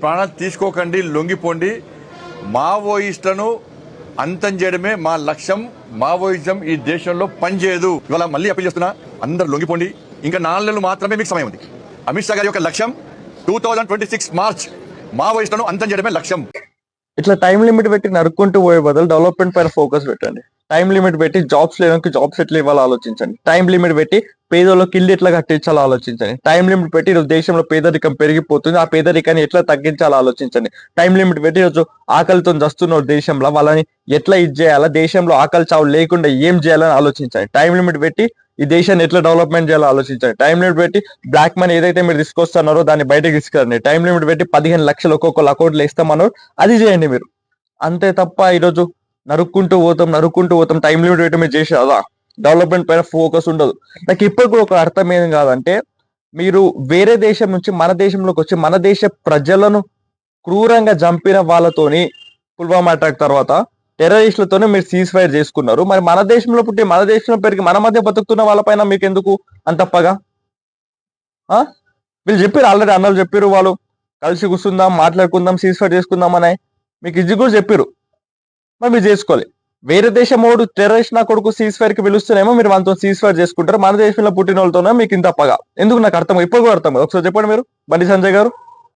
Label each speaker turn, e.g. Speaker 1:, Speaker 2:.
Speaker 1: ప్రాణాలు తీసుకోకండి, లొంగిపోండి. మావోయిస్టులను అంతం చేయడమే మా లక్ష్యం. మావోయిజం ఈ దేశంలో పనిచేయదు. ఇవాళ మళ్ళీ అప్పీల్ చేస్తున్నా, అందరు లొంగిపోండి. ఇంకా 4 నెలలు మాత్రమే మీకు సమయం ఉంది. అమిత్ షా గారి యొక్క లక్ష్యం 2026 మార్చ్ మావోయిస్టులను అంతం చేయడమే లక్ష్యం.
Speaker 2: ఇట్లా టైం లిమిట్ పెట్టి నరుక్కుంటూ పోయే బదులు డెవలప్మెంట్ పైన ఫోకస్ పెట్టండి. టైం లిమిట్ పెట్టి జాబ్స్ లేడానికి జాబ్స్ ఎట్లా ఇవ్వాలో ఆలోచించండి. టైం లిమిట్ పెట్టి పేదోళ్ళకి ఇల్లు ఎట్లా కట్టించాలో ఆలోచించండి. టైం లిమిట్ పెట్టి ఈరోజు దేశంలో పేదరికం పెరిగిపోతుంది, ఆ పేదరికాన్ని ఎట్లా తగ్గించాలో ఆలోచించండి. టైం లిమిట్ పెట్టి ఈరోజు ఆకలితో చస్తున్న దేశంలో వాళ్ళని ఎట్లా చేయాలా, దేశంలో ఆకలి చావు లేకుండా ఏం చేయాలని ఆలోచించండి. టైం లిమిట్ పెట్టి ఈ దేశాన్ని ఎట్లా డెవలప్మెంట్ చేయాలో ఆలోచించండి. టైం లిమిట్ పెట్టి బ్లాక్ మనీ ఏదైతే మీరు తీసుకొస్తున్నారో దాన్ని బయటకు తీసుకురండి. టైం లిమిట్ పెట్టి 15 లక్షలు ఒక్కొక్కరు అకౌంట్లో ఇస్తామన్నారు, అది చేయండి మీరు. అంతే తప్ప ఈరోజు నరుక్కుంటూ పోతాం టైం లిమిట్ పెట్టి మీరు చేసేదా డెవలప్మెంట్ పైన ఫోకస్ ఉండదు. నాకు ఇప్పుడు కూడా ఒక అర్థం ఏం కాదంటే, మీరు వేరే దేశం నుంచి మన దేశంలోకి వచ్చి మన దేశ ప్రజలను క్రూరంగా చంపిన వాళ్ళతోని పుల్వామా అటాక్ తర్వాత టెర్రరిస్టులతోనే మీరు సీజ్ ఫైర్ చేసుకున్నారు. మరి మన దేశంలో పుట్టి మన దేశంలో పెరిగి మన మధ్య బతుకుతున్న వాళ్ళపైన మీకు ఎందుకు అంతప్పగా? వీళ్ళు చెప్పారు, ఆల్రెడీ అన్నలు చెప్పారు, వాళ్ళు కలిసి కూర్చుందాం, మాట్లాడుకుందాం, సీజ్ ఫైర్ చేసుకుందాం అని మీకు ఇది కూడా చెప్పారు. మరి మీరు చేసుకోవాలి. వేరే దేశం వాడు టెర్రరిస్ట్ నా కొడుకు సీజ్ ఫైర్ కి పిలుస్తేనేమో మీరు మనతో సీజ్ ఫైర్ చేసుకుంటారు. మన దేశంలో పుట్టిన వాళ్ళతోనే మీకు ఇంత అప్పగా ఎందుకు? నాకు అర్థం ఇప్పుడు కూడా అర్థం. ఒకసారి చెప్పండి మీరు, బండి సంజయ్ గారు.